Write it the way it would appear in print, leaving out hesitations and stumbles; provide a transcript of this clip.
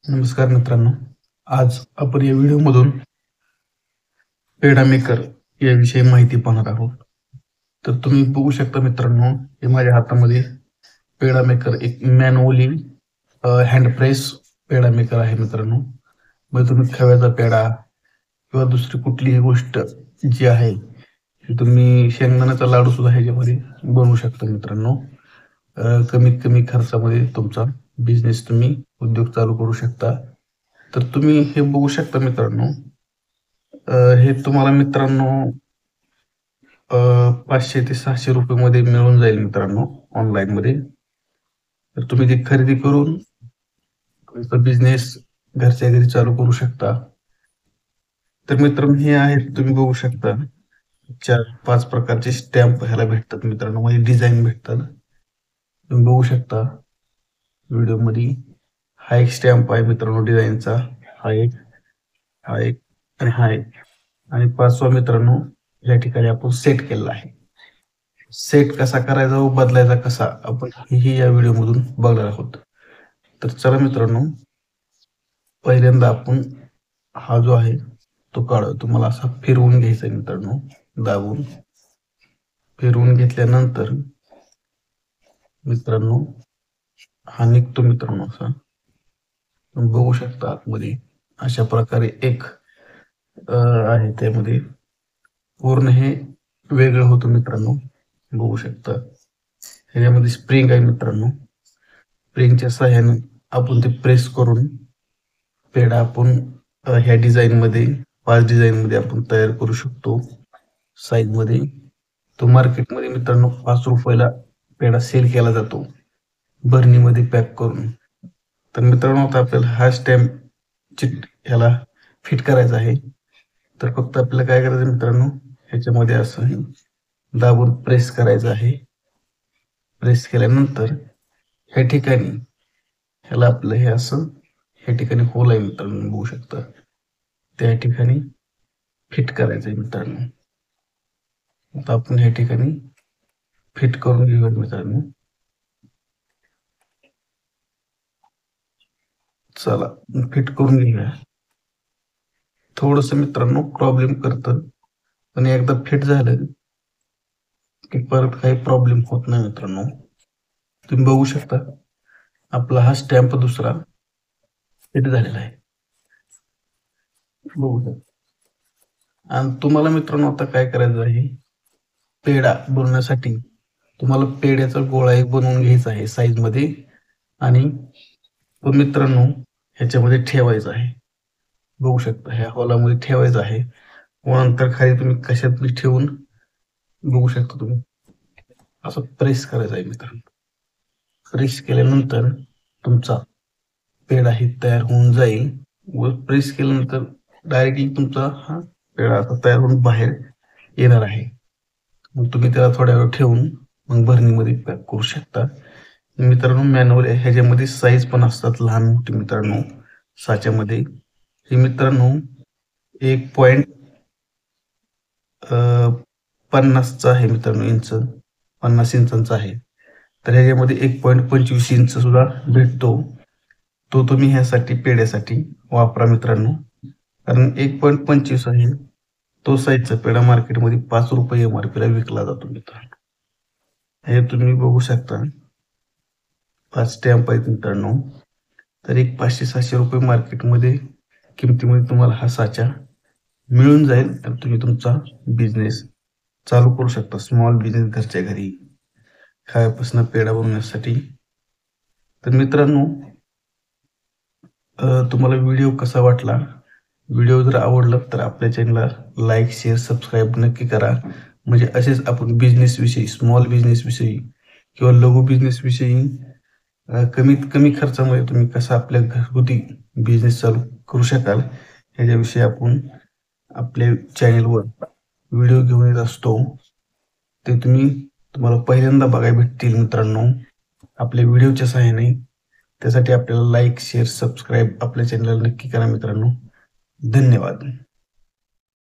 नमस्कार मित्रांनो. आज आपण या व्हिडिओमधून पेडा मेकर याविषयी माहिती पाहणार आहोत. तर तुम्ही बघू शकता मित्रांनो, हे माझ्या हातामध्ये पेडा मेकर एक मॅन्युअली हँड प्रेस पेडा मेकर आहे मित्रांनो. मग तुम्ही खव्याचा पेडा किंवा दुसरी कुठलीही गोष्ट जी आहे, ती तुम्ही शेंगदाण्याचा लाडू सुद्धा ह्याच्यामध्ये बनवू शकता मित्रांनो. कमीत कमी खर्चामध्ये तुमचा बिझनेस तुम्ही उद्योग चालू करू शकता. तर तुम्ही हे बघू शकता मित्रांनो, हे तुम्हाला मित्रांनो 500 ते 600 रुपये मिळून जाईल मित्रांनो ऑनलाईनमध्ये. तर तुम्ही ते खरेदी करून तुमचा बिझनेस घरच्या घरी चालू करू शकता. तर मित्रांनो हे आहेत तुम्ही बघू शकता 4-5 प्रकारचे स्टॅम्प ह्याला भेटतात मित्रांनो, म्हणजे डिझाईन भेटतात. तुम्ही बघू शकता व्हिडिओमध्ये. हा एक स्टॅम्प आहे मित्रांनो डिझाईनचा. हा एक, हा एक आणि हा एक. आणि 5वा मित्रांनो या ठिकाणी आपण सेट केलेला आहे. सेट कसा करायचा व बदलायचा कसा आपण हेही या व्हिडिओमधून बघणार आहोत. तर चला मित्रांनो, पहिल्यांदा आपण हा जो आहे तो तुम्हाला असा फिरवून घ्यायचा आहे मित्रांनो, दाबून. फिरवून घेतल्यानंतर मित्रांनो हा निघतो मित्रांनो असा. तुम्ही बघू शकता आतमध्ये अशा प्रकारे एक आहे त्यामध्ये. पूर्ण हे वेगळं होतं मित्रांनो, बघू शकता. ह्याच्यामध्ये स्प्रिंग आहे मित्रांनो. स्प्रिंगच्या सहाय्याने आपण ते प्रेस करून पेडा आपण ह्या डिझाईनमध्ये 5 डिझाईनमध्ये आपण तयार करू शकतो साईजमध्ये. तो मार्केटमध्ये मित्रांनो 5 रुपयाला पेडा सेल केला जातो बरणीमध्ये पॅक करून. तर मित्रांनो आता आपल्याला हा स्टॅम्प ह्याला फिट करायचा आहे. तर फक्त आपल्याला काय करायचं मित्रांनो, ह्याच्यामध्ये असं दाबून प्रेस करायचं आहे. प्रेस केल्यानंतर ह्या ठिकाणी ह्याला आपलं हे असं ह्या ठिकाणी होल आहे मित्रांनो, बघू शकता. त्या ठिकाणी फिट करायचं आहे मित्रांनो. आता आपण ह्या ठिकाणी फिट करून घेऊयात मित्रांनो. चला फिट करून घेऊया. थोडंसं मित्रांनो प्रॉब्लेम करतं, पण एकदा फिट झालं की परत काही प्रॉब्लेम होत नाही मित्रांनो. तुम्ही बघू शकता आपला हा स्टॅम्प दुसरा फिट झालेला आहे, बघू शकता. आणि तुम्हाला मित्रांनो आता काय करायचं आहे, पेढा बनवण्यासाठी तुम्हाला पेढ्याचा गोळा एक बनवून घ्यायचा आहे साईजमध्ये. आणि तो मित्रांनो ह्याच्यामध्ये ठेवायचा आहे, बघू शकता. ह्या हॉलामध्ये ठेवायचा आहे व नंतर खाली तुम्ही कशात ठेवून बघू शकता. तुम्ही असं प्रेस करायचं आहे मित्रांनो. प्रेस केल्यानंतर तुमचा पेढा ही तयार होऊन जाईल व प्रेस केल्यानंतर डायरेक्टली तुमचा हा पेढा आता तयार होऊन बाहेर येणार आहे. मग तुम्ही त्याला थोड्या वेळ ठेवून मग भरणीमध्ये पॅक करू शकता मित्रांनो. मॅन्युअल ह्याच्यामध्ये साईज पण असतात लहान मोठी मित्रांनो. साच्यामध्ये हे मित्रांनो 1.50चा आहे मित्रांनो, इंच 50 इंचांचा आहे. तर ह्याच्यामध्ये 1.25 इंच सुद्धा भेटतो. तो तुम्ही ह्यासाठी पेढ्यासाठी वापरा मित्रांनो, कारण 1.25 आहे तो साईजचा पेढा मार्केटमध्ये 5 रुपये MRP ला विकला जातो मित्रांनो. हे तुम्ही बघू शकता 5 स्टॅम्प आहेत मित्रांनो. तर एक 500-700 रुपये मार्केटमध्ये किमतीमध्ये तुम्हाला हा साचा मिळून जाईल. तर तुम्ही तुमचा बिझनेस चालू करू शकता, स्मॉल बिझनेस घरच्या घरी खायपासून पेढा बनवण्यासाठी. तर मित्रांनो तुम्हाला व्हिडिओ कसा वाटला? व्हिडिओ जर आवडला तर आपल्या चॅनलला लाईक, शेअर, सबस्क्राईब नक्की करा. म्हणजे असेच आपण बिझनेसविषयी, स्मॉल बिझनेसविषयी किंवा लघु बिझनेसविषयी कमीत कमी खर्चामध्ये तुम्ही कसा आपल्या घरगुती बिझनेस चालू करू शकाल ह्याच्याविषयी आपण आपल्या चॅनलवर व्हिडिओ घेऊन येत असतो. ते तुम्हाला पहिल्यांदा बघायला भेटतील मित्रांनो आपल्या व्हिडिओच्या सहाय्याने. त्यासाठी आपल्याला लाईक, शेअर, सबस्क्राईब आपल्या चॅनलला नक्की करा मित्रांनो. धन्यवाद.